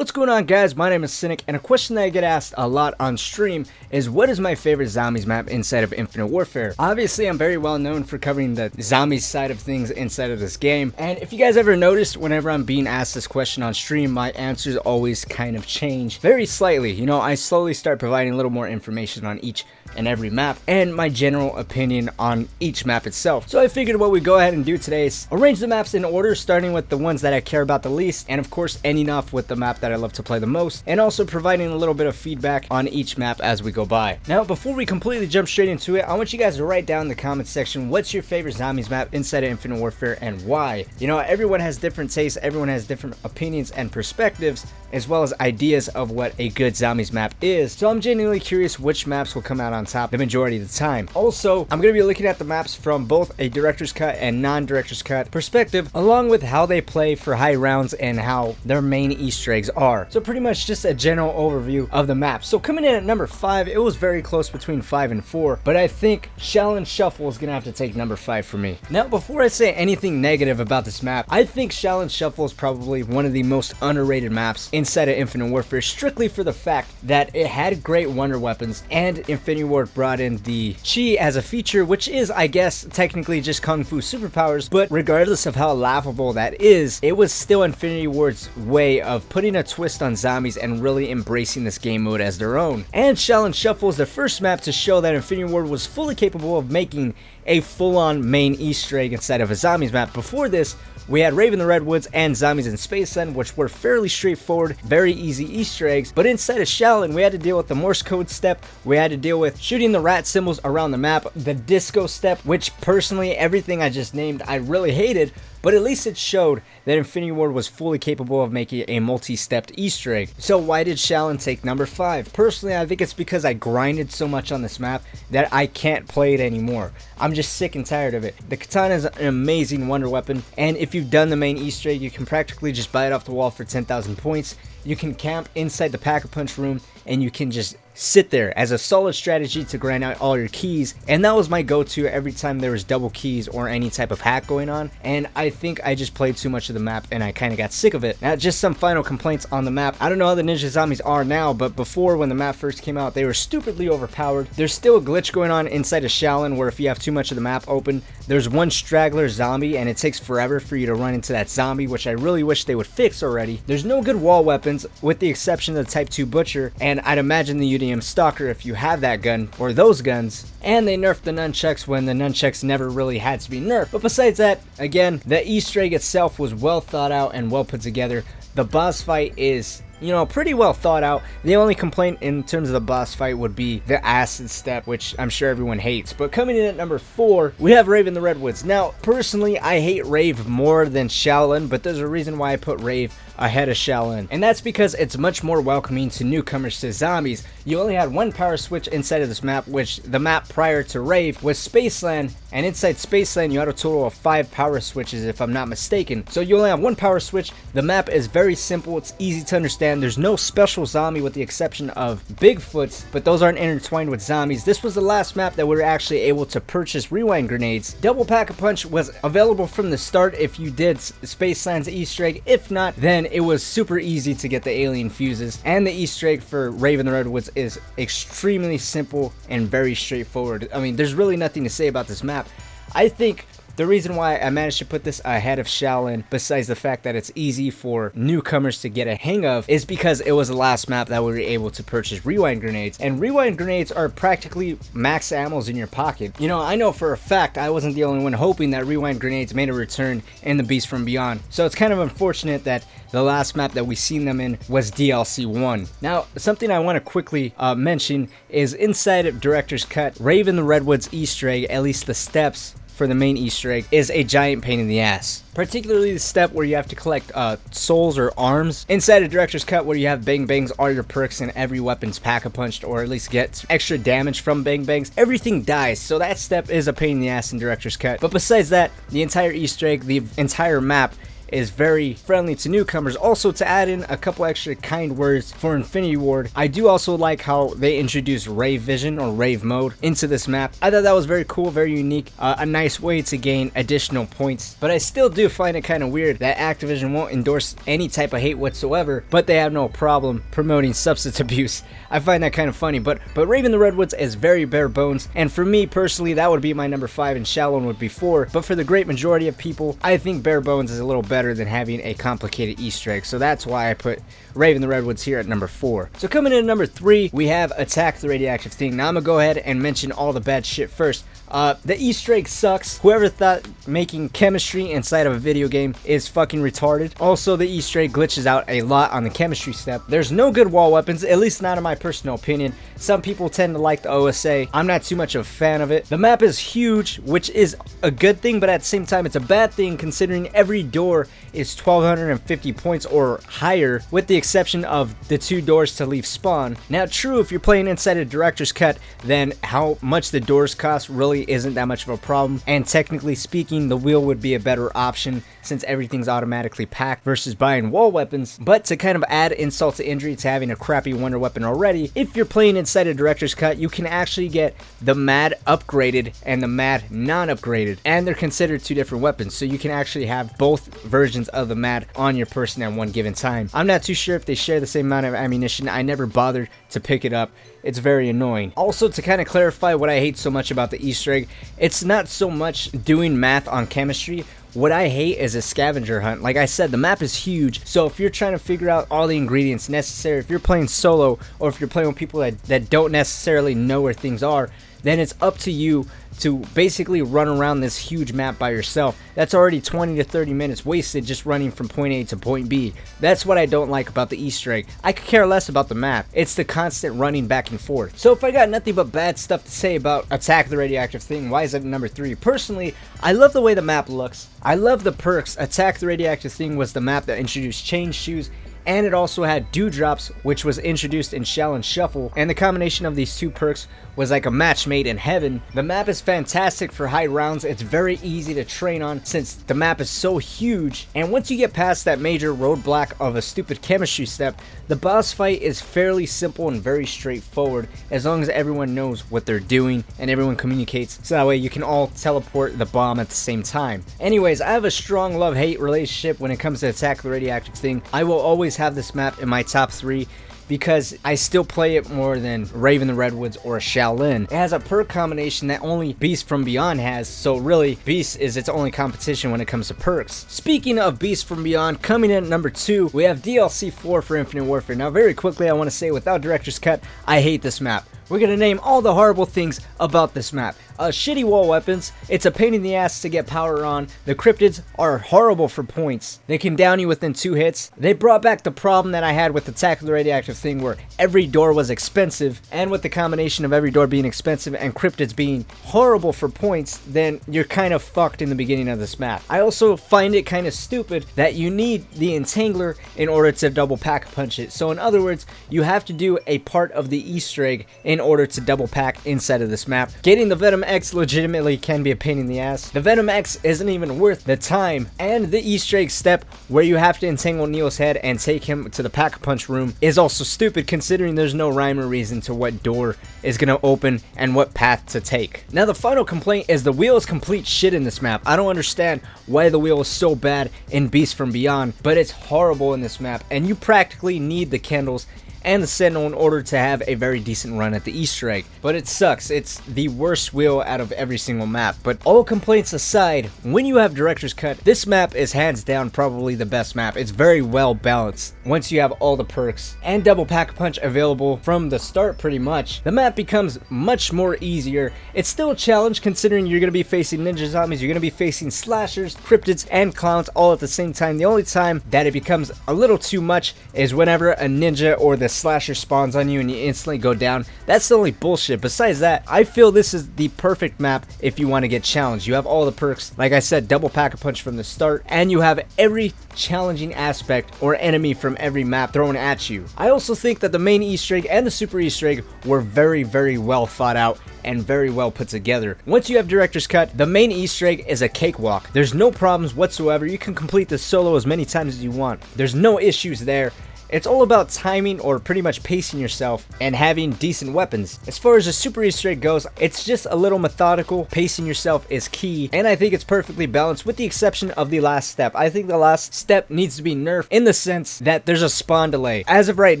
What's going on, guys? My name is Cynic, and a question that I get asked a lot on stream is what is my favorite zombies map inside of Infinite Warfare? Obviously, I'm very well known for covering the zombies side of things inside of this game, and if you guys ever noticed, whenever I'm being asked this question on stream, my answers always kind of change very slightly. You know, I slowly start providing a little more information on each and every map and my general opinion on each map itself. So I figured what we go ahead and do today is arrange the maps in order, starting with the ones that I care about the least, and of course ending off with the map that I love to play the most, and also providing a little bit of feedback on each map as we go by. Now, before we completely jump straight into it, I want you guys to write down in the comments section what's your favorite zombies map inside of Infinite Warfare and why. You know, everyone has different tastes, everyone has different opinions and perspectives, as well as ideas of what a good zombies map is. So I'm genuinely curious which maps will come out on top the majority of the time. Also, I'm going to be looking at the maps from both a director's cut and non-director's cut perspective, along with how they play for high rounds and how their main Easter eggs are. So pretty much just a general overview of the map. So coming in at number 5, it was very close between 5 and 4, but I think Shaolin Shuffle is going to have to take number 5 for me. Now, before I say anything negative about this map, I think Shaolin Shuffle is probably one of the most underrated maps inside of Infinite Warfare, strictly for the fact that it had great wonder weapons, and Infinity Ward brought in the Chi as a feature, which is, I guess, technically just Kung Fu superpowers, but regardless of how laughable that is, it was still Infinity Ward's way of putting a twist on zombies and really embracing this game mode as their own. And Shaolin Shuffle is the first map to show that Infinity Ward was fully capable of making a full-on main Easter egg inside of a zombies map. Before this, we had Rave in the Redwoods and Zombies in Spaceland, which were fairly straightforward, very easy Easter eggs. But inside of Shaolin, we had to deal with the Morse code step, we had to deal with shooting the rat symbols around the map, the disco step, which personally, everything I just named, I really hated. But at least it showed that Infinity Ward was fully capable of making a multi-stepped Easter egg. So why did Shaolin take number 5? Personally, I think it's because I grinded so much on this map that I can't play it anymore. I'm just sick and tired of it. The katana is an amazing wonder weapon, and if you've done the main Easter egg, you can practically just buy it off the wall for 10,000 points. You can camp inside the Pack-a-Punch room, and you can just sit there as a solid strategy to grind out all your keys, and that was my go-to every time there was double keys or any type of hack going on. And I think I just played too much of the map and I kind of got sick of it. Now, just some final complaints on the map. I don't know how the ninja zombies are now, but before, when the map first came out, they were stupidly overpowered. There's still a glitch going on inside of Shaolin where if you have too much of the map open, there's one straggler zombie and it takes forever for you to run into that zombie, which I really wish they would fix already. There's no good wall weapons with the exception of the Type 2 Butcher, and I'd imagine the UDM Stalker if you have that gun or those guns. And they nerfed the nunchucks when the nunchucks never really had to be nerfed. But besides that, again, the Easter egg itself was well thought out and well put together. The boss fight is, you know, pretty well thought out. The only complaint in terms of the boss fight would be the acid step, which I'm sure everyone hates. But coming in at number 4, we have Rave in the Redwoods. Now, personally, I hate Rave more than Shaolin, but there's a reason why I put Rave ahead of Shaolin, and that's because it's much more welcoming to newcomers to zombies. You only had one power switch inside of this map, which the map prior to Rave was Spaceland, and inside Spaceland you had a total of 5 power switches if I'm not mistaken. So you only have one power switch. The map is very simple, it's easy to understand. There's no special zombie with the exception of Bigfoots, but those aren't intertwined with zombies. This was the last map that we were actually able to purchase rewind grenades. Double Pack-a-Punch was available from the start if you did Spaceland's Easter egg. If not, then it was super easy to get the alien fuses, and the Easter egg for Rave in the Redwoods is extremely simple and very straightforward. I mean, there's really nothing to say about this map. I think the reason why I managed to put this ahead of Shaolin, besides the fact that it's easy for newcomers to get a hang of, is because it was the last map that we were able to purchase rewind grenades. And rewind grenades are practically max ammos in your pocket. You know, I know for a fact I wasn't the only one hoping that rewind grenades made a return in the Beast from Beyond. So it's kind of unfortunate that the last map that we seen them in was DLC 1. Now, something I want to quickly mention is inside of Director's Cut, Rave in the Redwoods Easter egg, at least the steps for the main Easter egg, is a giant pain in the ass. Particularly the step where you have to collect souls or arms. Inside of Director's Cut, where you have Bang Bangs, all your perks, and every weapon's Pack-a-Punched, or at least get extra damage from Bang Bangs, everything dies. So that step is a pain in the ass in Director's Cut. But besides that, the entire Easter egg, the entire map, is very friendly to newcomers. Also, to add in a couple extra kind words for Infinity Ward, I do also like how they introduced Rave vision or Rave mode into this map. I thought that was very cool, very unique, a nice way to gain additional points. But I still do find it kind of weird that Activision won't endorse any type of hate whatsoever, but they have no problem promoting substance abuse. I find that kind of funny, but Rave in the Redwoods is very bare bones, and for me personally, that would be my number 5 and Shaolin would be 4. But for the great majority of people, I think bare bones is a little better than having a complicated Easter egg. So that's why I put Rave in the Redwoods here at number 4. So coming in at number 3, we have Attack the Radioactive thing. Now I'm gonna go ahead and mention all the bad shit first. The Easter egg sucks. Whoever thought making chemistry inside of a video game is fucking retarded. Also, the Easter egg glitches out a lot on the chemistry step. There's no good wall weapons, at least not in my personal opinion. Some people tend to like the OSA. I'm not too much of a fan of it. The map is huge, which is a good thing, but at the same time, it's a bad thing considering every door is 1250 points or higher, with the exception of the 2 doors to leave spawn. Now, true, if you're playing inside a director's cut, then how much the doors cost really isn't that much of a problem, and technically speaking, the wheel would be a better option since everything's automatically packed versus buying wall weapons. But to kind of add insult to injury to having a crappy wonder weapon already, if you're playing inside a director's cut, you can actually get the MAD upgraded and the MAD non-upgraded, and they're considered 2 different weapons, so you can actually have both versions of the MAD on your person at one given time. I'm not too sure if they share the same amount of ammunition. I never bothered to pick it up. It's very annoying. Also, to kind of clarify what I hate so much about the Easter egg, it's not so much doing math on chemistry. What I hate is a scavenger hunt. Like I said, the map is huge, so if you're trying to figure out all the ingredients necessary, if you're playing solo or if you're playing with people that don't necessarily know where things are, then it's up to you to basically run around this huge map by yourself. That's already 20 to 30 minutes wasted just running from point A to point B. That's what I don't like about the Easter egg. I could care less about the map. It's the constant running back and forth. So if I got nothing but bad stuff to say about Attack the Radioactive thing, why is it number 3? Personally, I love the way the map looks. I love the perks. Attack the Radioactive thing was the map that introduced chain shoes, and it also had dewdrops, which was introduced in Shaolin Shuffle, and the combination of these 2 perks was like a match made in heaven. The map is fantastic for high rounds. It's very easy to train on since the map is so huge, and once you get past that major roadblock of a stupid chemistry step, the boss fight is fairly simple and very straightforward as long as everyone knows what they're doing and everyone communicates, so that way you can all teleport the bomb at the same time. Anyways, I have a strong love-hate relationship when it comes to Attack the Radioactive thing. I will always have this map in my top 3 because I still play it more than Rave in the Redwoods or Shaolin. It has a perk combination that only Beast from Beyond has, so really Beast is its only competition when it comes to perks. Speaking of Beast from Beyond, coming in at number 2, we have DLC 4 for Infinite Warfare. Now very quickly, I want to say without Director's Cut, I hate this map. We're going to name all the horrible things about this map. Shitty wall weapons, it's a pain in the ass to get power on, the cryptids are horrible for points, they can down you within 2 hits, they brought back the problem that I had with Attack of the Radioactive thing where every door was expensive, and with the combination of every door being expensive and cryptids being horrible for points, then you're kind of fucked in the beginning of this map. I also find it kind of stupid that you need the Entangler in order to double pack punch it. So in other words, you have to do a part of the Easter egg in order to double pack inside of this map. Getting the Venom X legitimately can be a pain in the ass. The Venom X isn't even worth the time, and the Easter egg step where you have to entangle Neil's head and take him to the pack-a-punch room is also stupid considering there's no rhyme or reason to what door is going to open and what path to take. Now the final complaint is the wheel is complete shit in this map. I don't understand why the wheel is so bad in Beast from Beyond, but it's horrible in this map, and you practically need the candles and the Sentinel in order to have a very decent run at the Easter egg. But it sucks. It's the worst wheel out of every single map. But all complaints aside, when you have Director's Cut, this map is hands down probably the best map. It's very well balanced. Once you have all the perks and double pack-a-punch available from the start pretty much, the map becomes much more easier. It's still a challenge considering you're going to be facing ninja zombies, you're going to be facing slashers, cryptids, and clowns all at the same time. The only time that it becomes a little too much is whenever a ninja or the slasher spawns on you and you instantly go down. That's the only bullshit. Besides that, I feel this is the perfect map if you want to get challenged. You have all the perks, like I said, double pack-a-punch from the start, and you have every challenging aspect or enemy from every map thrown at you. I also think that the main Easter egg and the super Easter egg were very well thought out and very well put together. Once you have director's cut, the main Easter egg is a cakewalk. There's no problems whatsoever. You can complete this solo as many times as you want. There's no issues there. It's all about timing or pretty much pacing yourself and having decent weapons. As far as the super Easter egg goes, it's just a little methodical. Pacing yourself is key, and I think it's perfectly balanced with the exception of the last step. I think the last step needs to be nerfed in the sense that there's a spawn delay. As of right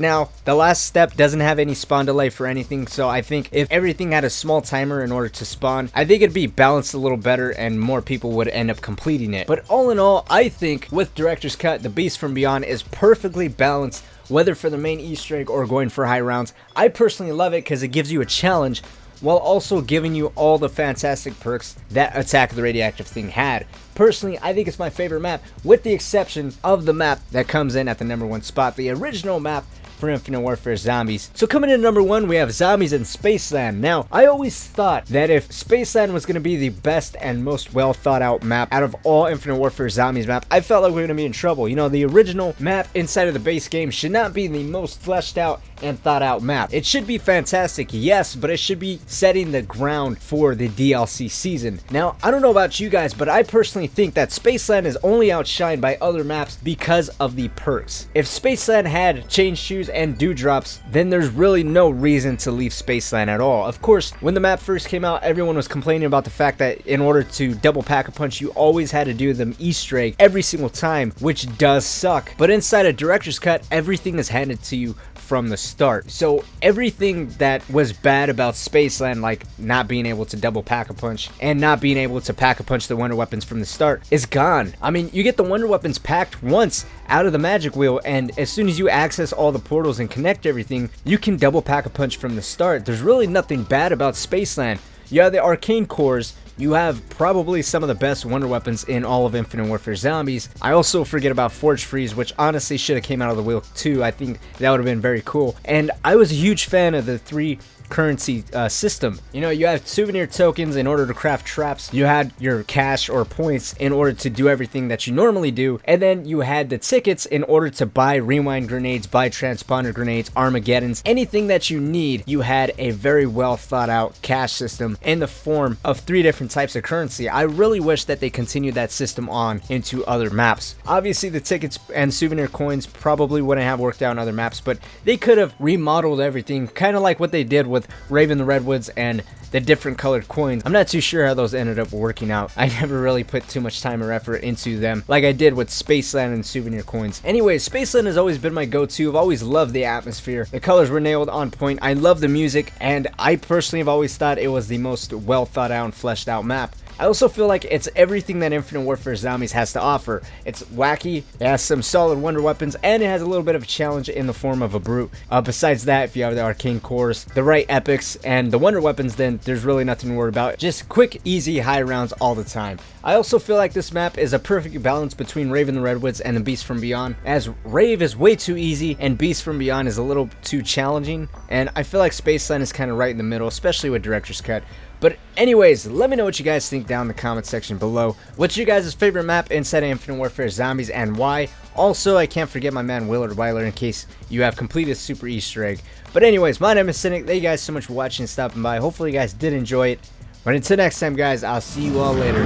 now, the last step doesn't have any spawn delay for anything, so I think if everything had a small timer in order to spawn, I think it'd be balanced a little better and more people would end up completing it. But all in all, I think with director's cut, the Beast from Beyond is perfectly balanced, whether for the main Easter egg or going for high rounds. I personally love it because it gives you a challenge while also giving you all the fantastic perks that Attack of the Radioactive thing had. Personally, I think it's my favorite map, with the exception of the map that comes in at the #1 spot, the original map for Infinite Warfare Zombies. So coming in #1, we have Zombies in Spaceland. Now, I always thought that if Spaceland was going to be the best and most well thought out map out of all Infinite Warfare Zombies map, I felt like we were going to be in trouble. You know, the original map inside of the base game should not be the most fleshed out and thought out map. It should be fantastic, yes, but it should be setting the ground for the DLC season. Now, I don't know about you guys, but I personally think that Spaceland is only outshined by other maps because of the perks. If Spaceland had change shoes and dewdrops, then there's really no reason to leave Spaceland at all. Of course, when the map first came out, everyone was complaining about the fact that in order to double pack-a-punch, you always had to do the Easter egg every single time, which does suck. But inside a director's cut, everything is handed to you from the start. So everything that was bad about Spaceland, like not being able to double pack-a-punch and not being able to pack-a-punch the wonder weapons from the start, is gone. I mean, you get the wonder weapons packed once out of the magic wheel, and as soon as you access all the portals and connect everything, you can double pack-a-punch from the start. There's really nothing bad about Spaceland. You have the arcane cores. You have probably some of the best wonder weapons in all of Infinite Warfare Zombies. I also forget about Forge Freeze, which honestly should have came out of the wheel too. I think that would have been very cool. And I was a huge fan of the 3 currency system. You know, you have souvenir tokens in order to craft traps, you had your cash or points in order to do everything that you normally do, and then you had the tickets in order to buy rewind grenades, buy transponder grenades, Armageddons, anything that you need. You had a very well thought out cash system in the form of 3 different types of currency. I really wish that they continued that system on into other maps. Obviously the tickets and souvenir coins probably wouldn't have worked out on other maps, but they could have remodeled everything, kind of like what they did with Rave in the Redwoods and the different colored coins. I'm not too sure how those ended up working out. I never really put too much time or effort into them like I did with Spaceland and souvenir coins. Anyways, Spaceland has always been my go-to. I've always loved the atmosphere. The colors were nailed on point. I love the music, and I personally have always thought it was the most well thought out and fleshed out map. I also feel like it's everything that Infinite Warfare Zombies has to offer. It's wacky, it has some solid wonder weapons, and it has a little bit of a challenge in the form of a brute. Besides that, if you have the arcane cores, the right epics, and the wonder weapons, then there's really nothing to worry about. Just quick, easy, high rounds all the time. I also feel like this map is a perfect balance between Rave in the Redwoods and the Beast from Beyond, as Rave is way too easy and Beast from Beyond is a little too challenging, and I feel like Spaceland is kind of right in the middle, especially with Director's Cut. But anyways, let me know what you guys think down in the comment section below. What's your guys' favorite map inside of Infinite Warfare Zombies and why? Also, I can't forget my man Willard Weiler in case you have completed Super Easter Egg. But anyways, my name is Cynic. Thank you guys so much for watching and stopping by. Hopefully you guys did enjoy it. But until next time, guys, I'll see you all later.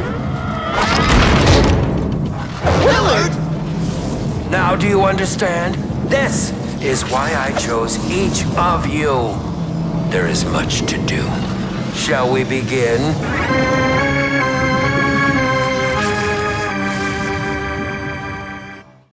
Willard! Now do you understand? This is why I chose each of you. There is much to do. Shall we begin?